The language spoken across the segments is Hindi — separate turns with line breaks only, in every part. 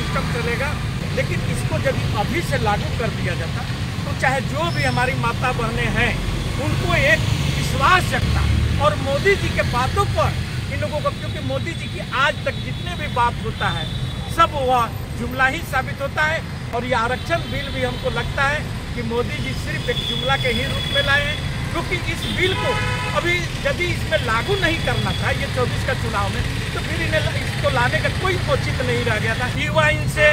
सिस्टम चलेगा। लेकिन इसको यदि अभी से लागू कर दिया जाता तो चाहे जो भी हमारी माता बहनें हैं उनको एक विश्वास जगता और मोदी जी के बातों पर इन लोगों को, क्योंकि मोदी जी की आज तक जितने भी बात होता है सब वह जुमला ही साबित होता है। और ये आरक्षण बिल भी हमको लगता है कि मोदी जी सिर्फ एक जुमला के ही रूप में लाए हैं, क्योंकि इस बिल को अभी यदि इसमें लागू नहीं करना था ये 24 का चुनाव में, तो फिर इन्हें इसको लाने का कोई औचित्य नहीं रह गया था। युवा इनसे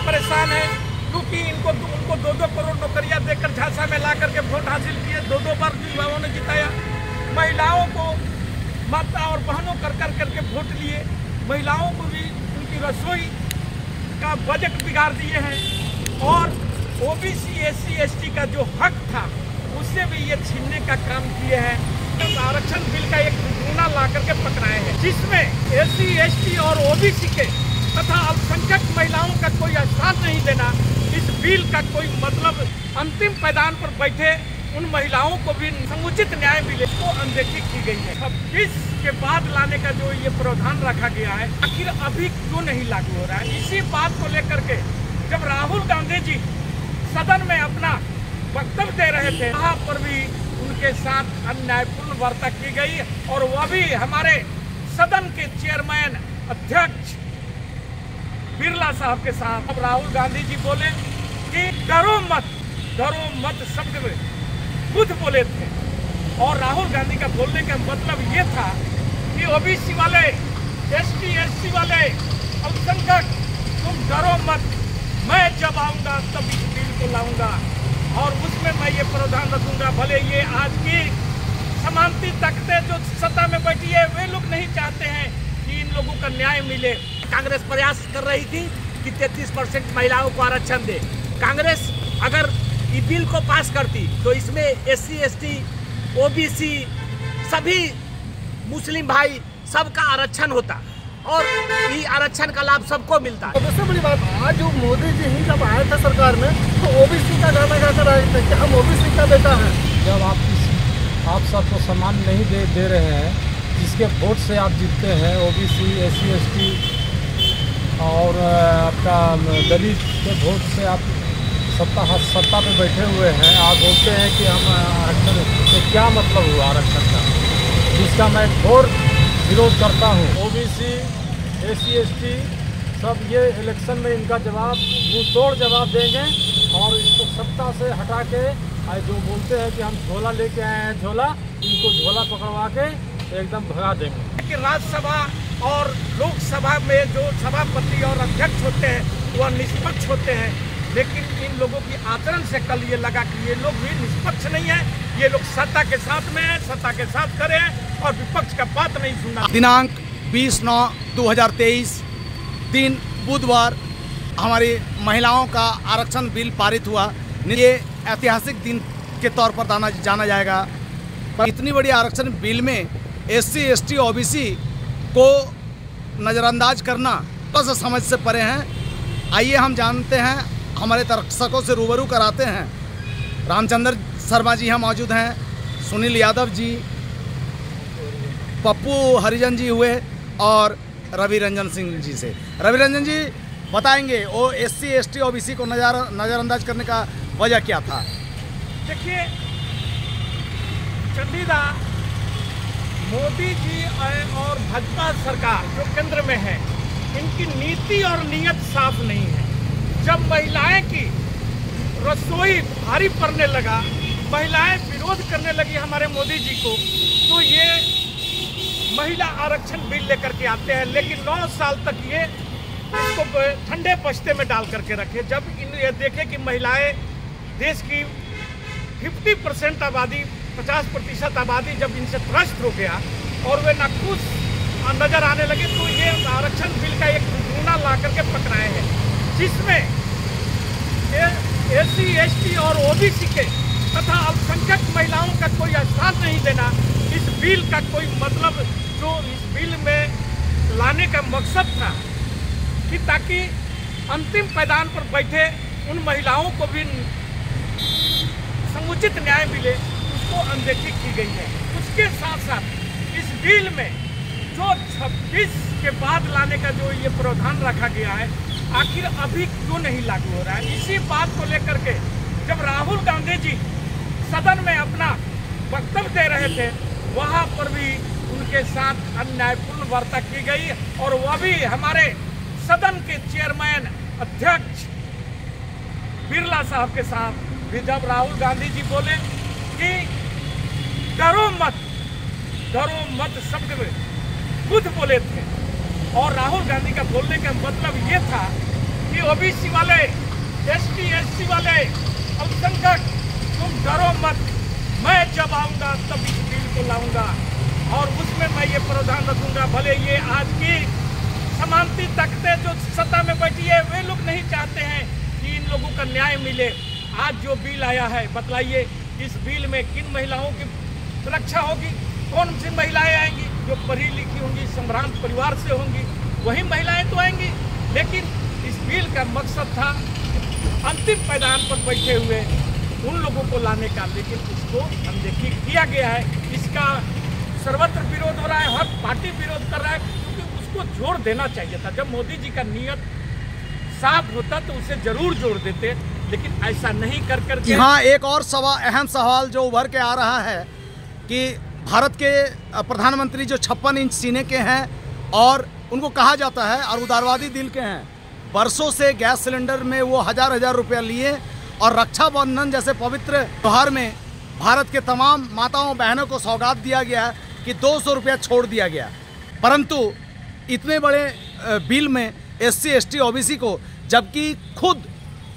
परेशान है क्योंकि उनको 2-2 करोड़ नौकरियां देकर झांसा में ला करके वोट हासिल किए, 2-2 बार युवाओं ने जिताया। महिलाओं को माता और बहनों करके वोट लिए, महिलाओं को भी उनकी रसोई का बजट बिगाड़ दिए हैं और ओबीसी SC ST का जो हक था उससे भी ये छीनने का काम किए हैं। तो आरक्षण बिल का एक नमूना ला करके पकड़ाए हैं जिसमें SC ST और OBC के तथा अल्पसंख्यक महिलाओं का कोई स्थान नहीं देना। इस बिल का कोई मतलब, अंतिम पायदान पर बैठे उन महिलाओं को भी समुचित न्याय मिले को अनदेखी की गई है। 26 के बाद लाने का जो ये प्रावधान रखा गया है आखिर अभी क्यों नहीं लागू हो रहा है? इसी बात को लेकर के जब राहुल गांधी जी सदन में अपना वक्तव्य दे रहे थे वहाँ पर भी उनके साथ अन्यायपूर्ण वार्ता की गई और वह भी हमारे सदन के चेयरमैन अध्यक्ष बिरला साहब के साथ। अब राहुल गांधी जी बोले कि डरो मत शब्द में खुद बोले थे और राहुल गांधी का बोलने का मतलब ये था कि ओबीसी वाले, ST SC वाले, अल्पसंख्यक तुम डरो मत, मैं जब आऊंगा तब इस बिल को लाऊंगा और उसमें मैं ये प्रावधान रखूंगा। भले ये आज की समानती तकते जो सत्ता में बैठी है वे लोग नहीं चाहते हैं कि इन लोगों का न्याय मिले।
कांग्रेस प्रयास कर रही थी कि 33% महिलाओं को आरक्षण दे। कांग्रेस अगर इस बिल को पास करती तो इसमें SC ST OBC सभी मुस्लिम भाई सबका आरक्षण होता और ये आरक्षण का लाभ सबको मिलता।
तो सबसे बड़ी बात, आज जो मोदी जी ही जब आए थे सरकार में तो OBC का गाना गाकर आए थे कि हम OBC का बेटा है।
जब आप सबको सम्मान नहीं दे रहे हैं, जिसके वोट से आप जीतते हैं, OBC SC ST और आपका दलित के वोट से आप सत्ता पे बैठे हुए हैं, आप बोलते हैं कि हम आरक्षण, तो क्या मतलब हुआ आरक्षण का, जिसका मैं घोर विरोध करता हूँ। OBC SC ST सब ये इलेक्शन में इनका जवाब मुँह तोड़ जवाब देंगे और इसको सत्ता से हटा के जो बोलते हैं कि हम झोला लेके आए हैं, इनको झोला पकड़वा के एकदम भगा देंगे।
कि राज्यसभा और लोकसभा में जो सभापति और अध्यक्ष होते हैं वह निष्पक्ष होते हैं, लेकिन इन लोगों की आचरण से कल ये लगा कि ये लोग भी निष्पक्ष नहीं है, ये लोग सत्ता के साथ में है, सत्ता के साथ खड़े हैं और विपक्ष का बात नहीं सुनना।
दिनांक 20/9/2023 दिन बुधवार हमारी महिलाओं का आरक्षण बिल पारित हुआ। ये ऐतिहासिक दिन के तौर पर जाना जाएगा। पर इतनी बड़ी आरक्षण बिल में SC ST OBC को नज़रअंदाज करना बस समझ से परे हैं। आइए हम जानते हैं, हमारे दर्शकों से रूबरू कराते हैं। रामचंद्र शर्मा जी यहाँ मौजूद हैं, सुनील यादव जी, पप्पू हरिजन जी हुए और रवि रंजन सिंह जी से। रवि रंजन जी बताएंगे वो SC ST OBC को नज़रअंदाज करने का वजह क्या था?
देखिए चंदीदा, मोदी जी और भाजपा सरकार जो केंद्र में है इनकी नीति और नीयत साफ नहीं है। जब महिलाएं की रसोई भारी पड़ने लगा, महिलाएं विरोध करने लगी हमारे मोदी जी को, तो ये महिला आरक्षण बिल लेकर के आते हैं। लेकिन 9 साल तक ये इसको ठंडे बस्ते में डाल करके रखे। जब ये देखे कि महिलाएं देश की 50% आबादी, 50% आबादी जब इनसे त्रस्त हो गया और वे नाखुश नजर आने लगे, तो ये आरक्षण बिल का एक नमूना ला करके पकड़ाए हैं जिसमें SC ST और OBC के तथा अल्पसंख्यक महिलाओं का कोई स्थान नहीं देना। इस बिल का कोई मतलब, जो इस बिल में लाने का मकसद था कि ताकि अंतिम पायदान पर बैठे उन महिलाओं को भी समुचित न्याय मिले, उसको अनदेखी की गई है। उसके साथ साथ इस बिल में जो 26 के बाद लाने का जो ये प्रावधान रखा गया है आखिर अभी क्यों नहीं लागू हो रहा है। इसी बात को लेकर के जब राहुल गांधी जी सदन में अपना वक्तव्य दे रहे थे, वहां पर भी उनके साथ अन्यायपूर्ण वार्ता की गई और वह भी हमारे सदन के चेयरमैन अध्यक्ष बिरला साहब के साथ भी जब राहुल गांधी जी बोले कि डरो मत शब्द खुद बोले थे और राहुल गांधी का बोलने का मतलब ये था कि ओबीसी वाले, एसटी एससी वाले, अल्पसंख्यक तुम डरो मत, मैं जब आऊंगा तब इस बिल को लाऊंगा और उसमें मैं ये प्रावधान रखूंगा। भले ये आज की समानती ताकतें जो सत्ता में बैठी है वे लोग नहीं चाहते हैं कि इन लोगों का न्याय मिले। आज जो बिल आया है, बतलाइए इस बिल में किन महिलाओं की सुरक्षा होगी? कौन सी महिलाएं आएंगी? जो पढ़ी लिखी होंगी, संभ्रांत परिवार से होंगी, वही महिलाएं तो आएंगी। लेकिन इस बिल का मकसद था अंतिम पायदान पर बैठे हुए उन लोगों को लाने का, लेकिन उसको अनदेखी किया गया है। इसका सर्वत्र विरोध हो रहा है, हर पार्टी विरोध कर रहा है, क्योंकि उसको जोड़ देना चाहिए था। जब मोदी जी का नियत साफ होता तो उसे जरूर जोड़ देते, लेकिन ऐसा नहीं कर करके।
यहाँ एक और अहम सवाल जो उभर के आ रहा है कि भारत के प्रधानमंत्री जो 56 इंच सीने के हैं और उनको कहा जाता है और उदारवादी दिल के हैं, बरसों से गैस सिलेंडर में वो हजार रुपया लिए और रक्षाबंधन जैसे पवित्र त्योहार में भारत के तमाम माताओं बहनों को सौगात दिया गया कि 200 रुपया छोड़ दिया गया। परंतु इतने बड़े बिल में SC ST OBC को, जबकि खुद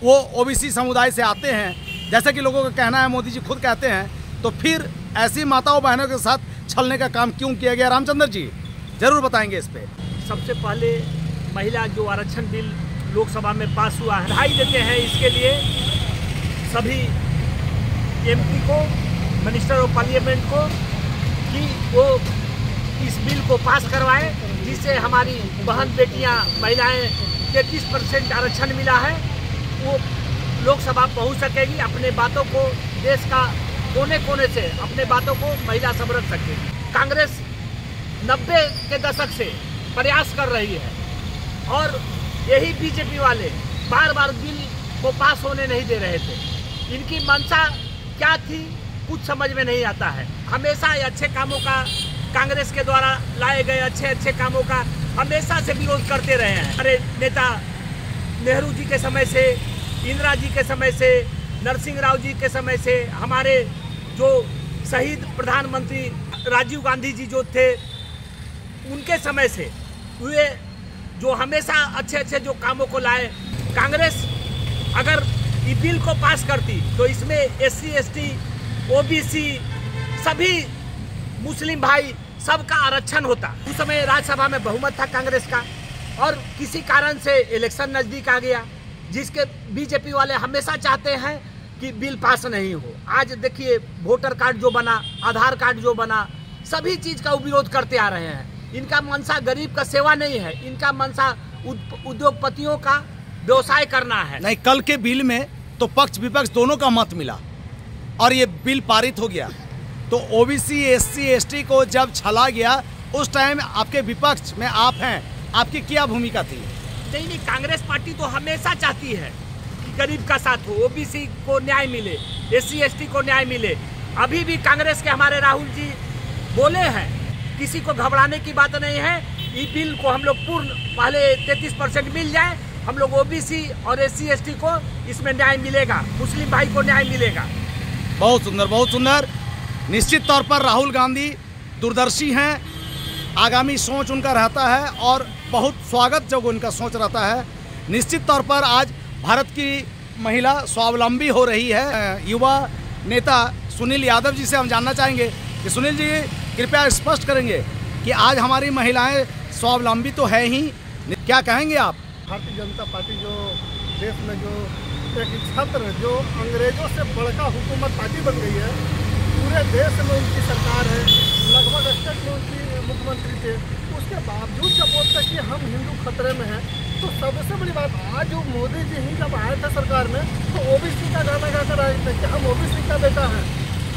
वो OBC समुदाय से आते हैं, जैसा कि लोगों का कहना है, मोदी जी खुद कहते हैं, तो फिर ऐसी माताओं बहनों के साथ छलने का काम क्यों किया गया? रामचंद्र जी जरूर बताएंगे इस पे।
सबसे पहले महिला जो आरक्षण बिल लोकसभा में पास हुआ है, बधाई देते हैं इसके लिए सभी MP को, मिनिस्टर ऑफ पार्लियामेंट को, कि वो इस बिल को पास करवाए, जिससे हमारी बहन बेटियां, महिलाएं 33% आरक्षण मिला है, वो लोकसभा पहुंच सकेगी। अपने बातों को देश का कोने कोने से अपने बातों को महिला सब रख सकेगी। कांग्रेस 90 के दशक से प्रयास कर रही है और यही बीजेपी वाले बार बार बिल को पास होने नहीं दे रहे थे। इनकी मंशा क्या थी कुछ समझ में नहीं आता है। हमेशा अच्छे कामों का, कांग्रेस के द्वारा लाए गए अच्छे कामों का हमेशा से विरोध करते रहे हैं। हमारे नेता नेहरू जी के समय से, इंदिरा जी के समय से, नरसिंह राव जी के समय से, हमारे जो शहीद प्रधानमंत्री राजीव गांधी जी जो थे, उनके समय से वे जो हमेशा अच्छे जो कामों को लाए। कांग्रेस अगर ये बिल को पास करती तो इसमें SC ST OBC सभी मुस्लिम भाई सबका आरक्षण होता। उस समय राज्यसभा में बहुमत था कांग्रेस का और किसी कारण से इलेक्शन नज़दीक आ गया, जिसके बीजेपी वाले हमेशा चाहते हैं कि बिल पास नहीं हो। आज देखिए वोटर कार्ड जो बना, आधार कार्ड जो बना, सभी चीज़ का विरोध करते आ रहे हैं। इनका मनसा गरीब का सेवा नहीं है, इनका मनसा उद्योगपतियों का व्यवसाय करना है।
नहीं, कल के बिल में तो पक्ष विपक्ष दोनों का मत मिला और ये बिल पारित हो गया। तो OBC SC ST को जब छला गया उस टाइम आपके विपक्ष में आप हैं, आपकी क्या भूमिका थी?
नहीं, कांग्रेस पार्टी तो हमेशा चाहती है कि गरीब का साथ हो, OBC को न्याय मिले, SC ST को न्याय मिले। अभी भी कांग्रेस के हमारे राहुल जी बोले हैं, किसी को घबराने की बात नहीं है। ये बिल को हम लोग पूर्ण पहले 33% मिल जाए, हम लोग OBC और SC ST को इसमें न्याय मिलेगा, मुस्लिम भाई को न्याय मिलेगा।
बहुत सुंदर, बहुत सुंदर। निश्चित तौर पर राहुल गांधी दूरदर्शी हैं, आगामी सोच उनका रहता है और बहुत स्वागत जब उनका सोच रहता है। निश्चित तौर पर आज भारत की महिला स्वावलंबी हो रही है। युवा नेता सुनील यादव जी से हम जानना चाहेंगे कि सुनील जी कृपया स्पष्ट करेंगे कि आज हमारी महिलाएं स्वावलंबी तो है ही, क्या कहेंगे आप?
भारतीय जनता पार्टी जो देश में जो एक छत्र जो अंग्रेजों से बड़का हुकूमत पार्टी बन गई है, पूरे देश में उनकी सरकार है, लगभग स्टेट में उनकी मुख्यमंत्री थे, उसके बावजूद जब बोलते हैं कि हम हिंदू खतरे में हैं, तो सबसे बड़ी बात आज जो मोदी जी ही जब आए थे सरकार में तो OBC का गाना गाकर आए थे कि हम OBC का बेटा है,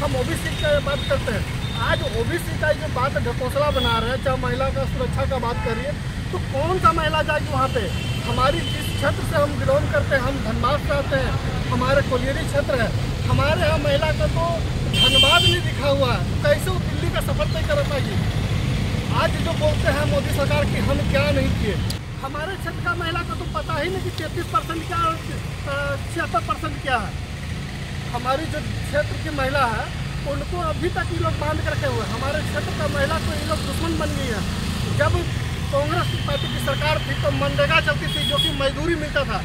हम OBC की बात करते हैं। आज OBC का जो बात ढकोसला बना रहे हैं, चाहे महिला का सुरक्षा का बात करिए, तो कौन सा महिला जाएगी वहाँ पे? हमारी जिस क्षेत्र से हम बिलोंग करते हैं, हम धनबाद से आते हैं, हमारे कोलियरी क्षेत्र है। हमारे यहाँ महिला का तो धनबाद नहीं दिखा हुआ है, कैसे वो दिल्ली का सफर तय कर पाएगी। आज जो बोलते हैं मोदी सरकार की हम क्या नहीं किए, हमारे क्षेत्र का महिला का तो पता ही नहीं कि 33% क्या और 76% क्या है। हमारी जो क्षेत्र की महिला है उनको अभी तक ये लोग बांध करके हुए। हमारे क्षेत्र का महिला को ये लोग दुश्मन बन गई है। जब कांग्रेस पार्टी की सरकार थी तो मनरेगा चलती थी, जो कि मजदूरी मिलता था।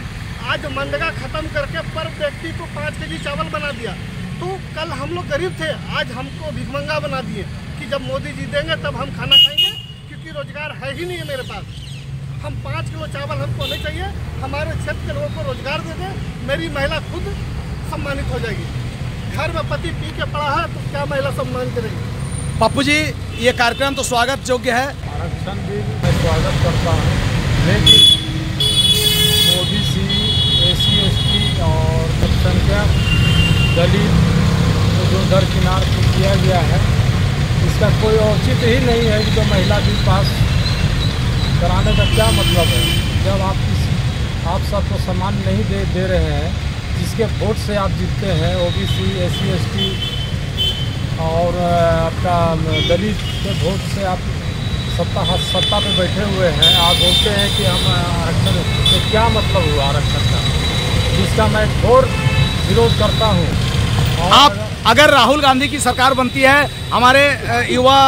आज मनरेगा खत्म करके पर व्यक्ति को 5 केजी चावल बना दिया। तो कल हम लोग गरीब थे, आज हमको भिखमंगा बना दिए कि जब मोदी जी देंगे तब हम खाना खाएंगे, क्योंकि रोजगार है ही नहीं है मेरे पास। हम 5 किलो चावल हमको नहीं चाहिए, हमारे क्षेत्र के लोगों को रोजगार दे दें, मेरी महिला खुद सम्मानित हो जाएगी। घर में पति पी के पड़ा है तो क्या महिला सम्मान करेगी।
पप्पू जी, ये कार्यक्रम तो स्वागत योग्य है।
आरक्षण भी मैं स्वागत करता हूँ, लेकिन ओबीसी, एसी, एसटी और अल्पसंख्यक दलित को जो दरकिनार किया गया है, इसका कोई औचित्य ही नहीं है कि जो महिला बिल पास कराने का क्या मतलब है। जब आप सबको सम्मान नहीं दे रहे हैं, जिसके वोट से आप जीतते हैं, ओबीसी, एसी, एसटी और आपका दलित के वोट से आप सत्ता पे बैठे हुए हैं, आप बोलते हैं कि हम आरक्षण, तो क्या मतलब हुआ आरक्षण का, जिसका मैं घोर विरोध करता हूँ।
आप अगर राहुल गांधी की सरकार बनती है, हमारे युवा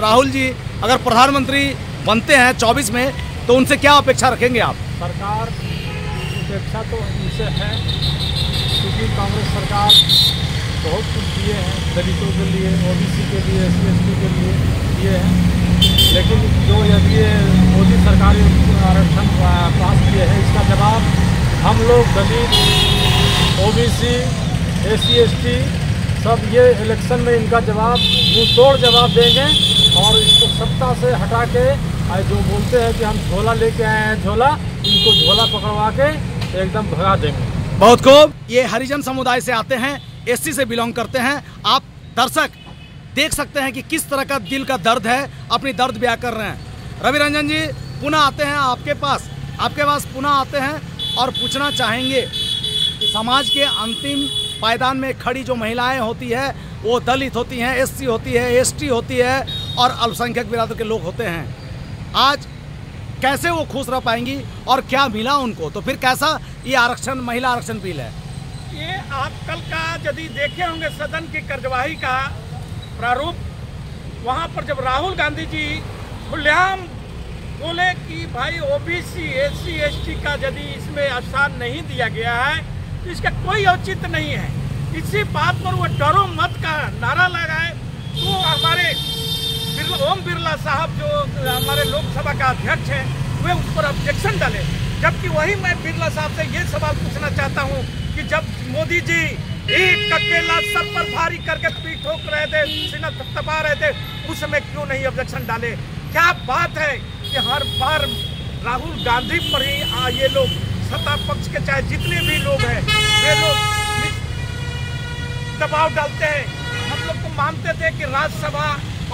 राहुल जी अगर प्रधानमंत्री बनते हैं 24 में, तो उनसे क्या अपेक्षा रखेंगे आप?
सरकार अपेक्षा तो उनसे है, क्योंकि कांग्रेस सरकार बहुत कुछ दिए हैं दलितों के लिए, ओबीसी के लिए, एससी एसटी के लिए दिए हैं। लेकिन जो यदि ये मोदी सरकार आरक्षण पास किए हैं, इसका जवाब हम लोग दलित, ओबीसी, एससी एसटी सब ये इलेक्शन में इनका जवाब मुंहतोड़ जवाब देंगे और इसको सत्ता से हटा के जो बोलते हैं कि हम झोला लेके आए हैं, झोला, इनको झोला पकड़वा के एकदम भगा देंगे।
बहुत खूब। ये हरिजन समुदाय से आते हैं, एससी से बिलोंग करते हैं। आप दर्शक देख सकते हैं कि किस तरह का दिल का दर्द है, अपनी दर्द बयां कर रहे हैं। रवि रंजन जी पुनः आते हैं आपके पास पुनः आते हैं और पूछना चाहेंगे कि समाज के अंतिम पायदान में खड़ी जो महिलाएं होती है, वो दलित होती हैं, एससी होती है, एसटी होती है और अल्पसंख्यक बिरादर के लोग होते हैं। आज कैसे वो खुश रह पाएंगी और क्या मिला उनको? तो फिर कैसा ये आरक्षण, महिला आरक्षण बिल है?
ये आप कल का यदि देखे होंगे सदन की कार्यवाही का प्रारूप, वहाँ पर जब राहुल गांधी जी खुलेआम बोले कि भाई ओबीसी, एससी, एसटी का यदि इसमें स्थान नहीं दिया गया है तो इसका कोई औचित्य नहीं है। इसी बात पर वो डरो मत का नारा लगाए तो हमारे ओम बिरला साहब जो हमारे लोकसभा का अध्यक्ष हैं, वे उस पर ऑब्जेक्शन डाले। जबकि वही मैं बिरला साहब से ये सवाल पूछना चाहता हूँ कि जब मोदी जी एक अकेला सब पर भारी करके पीठ ठोक रहे थे, सीना थपथपा रहे थे, उस समय क्यों नहीं ऑब्जेक्शन डाले? क्या बात है कि हर बार राहुल गांधी पर ही ये लोग सत्ता पक्ष के चाहे जितने भी लोग हैं वे लोग दबाव डालते हैं। हम लोग तो मानते थे कि राज्यसभा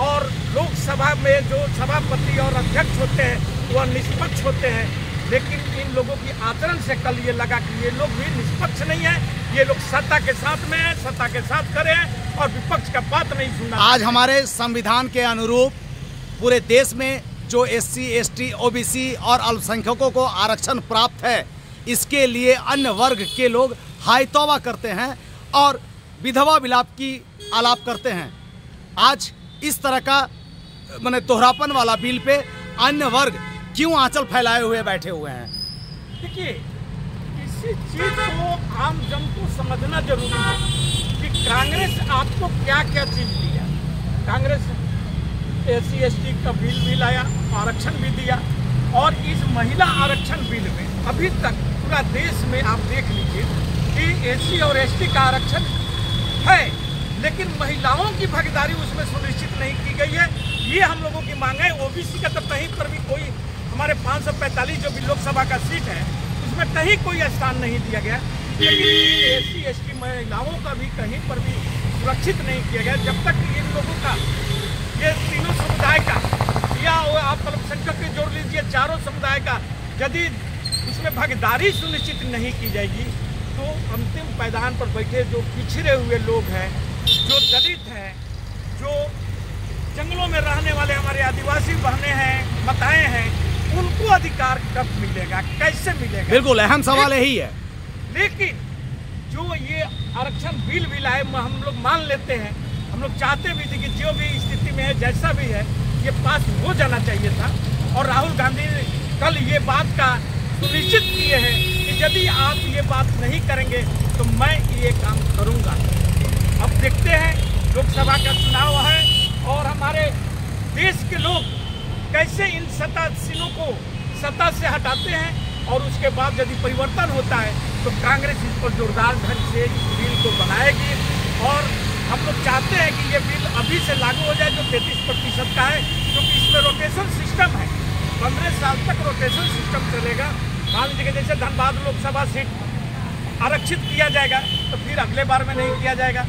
और लोकसभा में जो सभापति और अध्यक्ष होते हैं वह निष्पक्ष होते हैं, लेकिन इन लोगों की आचरण से कल ये लगा कि ये लोग भी निष्पक्ष नहीं है। ये लोग सत्ता के साथ में है, सत्ता के साथ खड़े हैं और विपक्ष का बात नहीं सुना।
आज हमारे संविधान के अनुरूप पूरे देश में जो एससी, एसटी, ओबीसी और अल्पसंख्यकों को आरक्षण प्राप्त है, इसके लिए अन्य वर्ग के लोग हाय तौबा करते हैं और विधवा विलाप की आलाप करते हैं। आज इस तरह का माने दोहरापन वाला बिल पे अन्य वर्ग क्यों आंचल फैलाए हुए बैठे हुए हैं?
देखिए, इसी चीज को आम जन को समझना जरूरी है कि कांग्रेस आपको क्या क्या चीज दिया। कांग्रेस एससी एसटी का बिल भी लाया, आरक्षण भी दिया, और इस महिला आरक्षण बिल में अभी तक पूरा देश में आप देख लीजिए कि एससी और एसटी का आरक्षण है, लेकिन महिलाओं की भागीदारी उसमें सुनिश्चित नहीं की गई है। ये हम लोगों की मांग है। ओबीसी का तो कहीं पर भी कोई, हमारे 545 जो भी लोकसभा का सीट है उसमें कहीं कोई स्थान नहीं दिया गया, लेकिन एससी एसटी महिलाओं का भी कहीं पर भी सुरक्षित नहीं किया गया। जब तक इन लोगों का, ये तीनों समुदाय का, या आप अल्पसंख्यक के जोड़ लीजिए चारों समुदाय का, यदि उसमें भागीदारी सुनिश्चित नहीं की जाएगी तो अंतिम पायदान पर बैठे जो पिछड़े हुए लोग हैं, जो दलित हैं, जो जंगलों में रहने वाले हमारे आदिवासी बहनें हैं, माताएं हैं, उनको अधिकार कब मिलेगा, कैसे मिलेगा?
बिल्कुल अहम सवाल यही है।
लेकिन जो ये आरक्षण बिल आए हम लोग मान लेते हैं, हम लोग चाहते भी थे कि जो भी स्थिति में है, जैसा भी है, ये पास हो जाना चाहिए था। और राहुल गांधी कल ये बात का सुनिश्चित किए हैं कि यदि आप ये बात नहीं करेंगे तो मैं ये काम करूंगा। अब देखते हैं, लोकसभा का चुनाव है और हमारे देश के लोग कैसे इन सत्तासीनों को सत्ता से हटाते हैं, और उसके बाद यदि परिवर्तन होता है तो कांग्रेस इस पर जोरदार ढंग से इस बिल को बनाएगी। और हम लोग चाहते हैं कि ये बिल अभी से लागू हो जाए, जो 33% का है, क्योंकि इसमें रोटेशन सिस्टम है, 15 साल तक रोटेशन सिस्टम चलेगा। मान लीजिए जैसे धनबाद लोकसभा सीट आरक्षित किया जाएगा तो फिर अगले बार में नहीं किया जाएगा,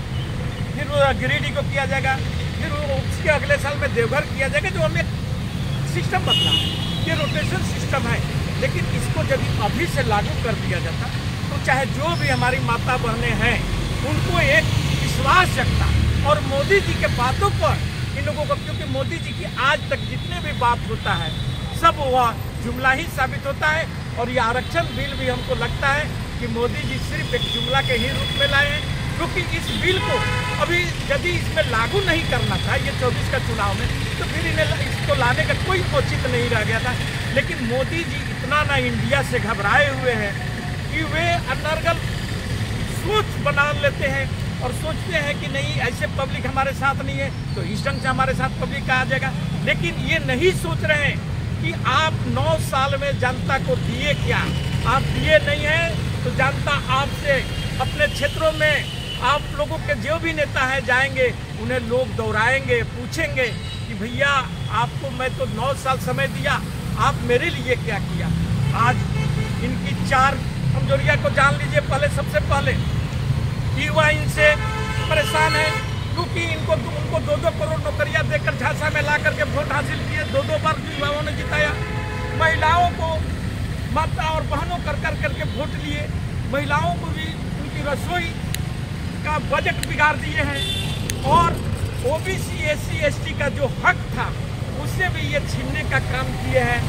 फिर गिरिडीह को किया जाएगा, फिर उसके अगले साल में देवघर किया जाएगा, जो हमें सिस्टम बदला है। ये रोटेशन सिस्टम है, लेकिन इसको यदि अभी से लागू कर दिया जाता तो चाहे जो भी हमारी माता बहनें हैं उनको एक विश्वास जगता। और मोदी जी के बातों पर इन लोगों को, क्योंकि मोदी जी की आज तक जितने भी बात होता है सब वह जुमला ही साबित होता है। और ये आरक्षण बिल भी हमको लगता है कि मोदी जी सिर्फ एक जुमला के ही रूप में लाए हैं, क्योंकि इस बिल को अभी यदि इसमें लागू नहीं करना था ये 24 का चुनाव में, तो फिर इन्हें इसको लाने का कोई औचित्य नहीं रह गया था। लेकिन मोदी जी इतना ना इंडिया से घबराए हुए हैं कि वे अनर्गल सोच बना लेते हैं और सोचते हैं कि नहीं, ऐसे पब्लिक हमारे साथ नहीं है तो इस ढंग से हमारे साथ पब्लिक का आ जाएगा। लेकिन ये नहीं सोच रहे हैं कि आप 9 साल में जनता को दिए क्या, आप दिए नहीं हैं तो जनता आपसे अपने क्षेत्रों में आप लोगों के जो भी नेता हैं जाएंगे, उन्हें लोग दौड़ाएंगे, पूछेंगे कि भैया आपको मैं तो 9 साल समय दिया, आप मेरे लिए क्या किया। आज इनकी 4 कमजोरियां को जान लीजिए। पहले सबसे पहले युवा इनसे परेशान है, क्योंकि उनको 2-2 करोड़ नौकरियां देकर झांसा में ला करके वोट हासिल किए, 2-2 बार युवाओं ने जिताया। महिलाओं को माता और बहनों कर करके वोट लिए, महिलाओं को भी उनकी रसोई का बजट बिगाड़ दिए हैं। और ओबीसी SC ST का जो हक था उससे भी ये छीनने का काम किए हैं।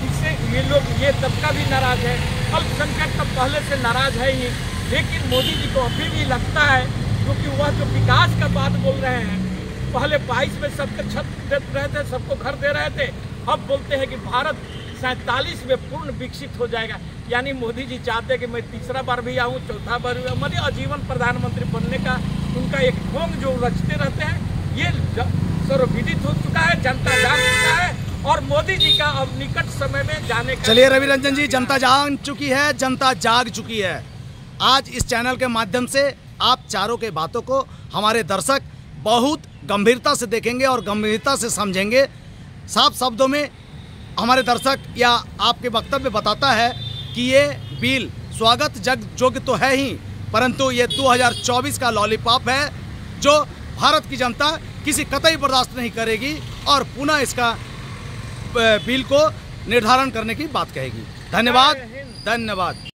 इससे ये लोग, ये तबका भी नाराज है, अल्पसंख्यक तो पहले से नाराज है ही। लेकिन मोदी जी को अभी भी लगता है, क्योंकि वह जो विकास का बात बोल रहे हैं, पहले 22 में सबके छत दे रहे थे, सबको घर दे रहे थे, अब बोलते हैं कि भारत 47 में पूर्ण विकसित हो जाएगा। यानी मोदी जी चाहते हैं कि मैं तीसरा बार भी आऊँ, चौथा बार भी आऊँ, मतलब आजीवन प्रधानमंत्री बनने का उनका एक ढोंग जो रचते रहते हैं, ये सर्वविदित हो चुका है, जनता जान चुका है। और मोदी जी का अब निकट समय में जाने का,
चलिए रवि रंजन जी, जनता जान चुकी है, जनता जाग चुकी है। आज इस चैनल के माध्यम से आप चारों के बातों को हमारे दर्शक बहुत गंभीरता से देखेंगे और गंभीरता से समझेंगे। साफ शब्दों में हमारे दर्शक या आपके वक्तव्य बताता है कि ये बिल स्वागत योग्य तो है ही, परंतु ये 2024 का लॉलीपॉप है जो भारत की जनता किसी कतई बर्दाश्त नहीं करेगी और पुनः इसका बिल को निर्धारण करने की बात कहेगी। धन्यवाद।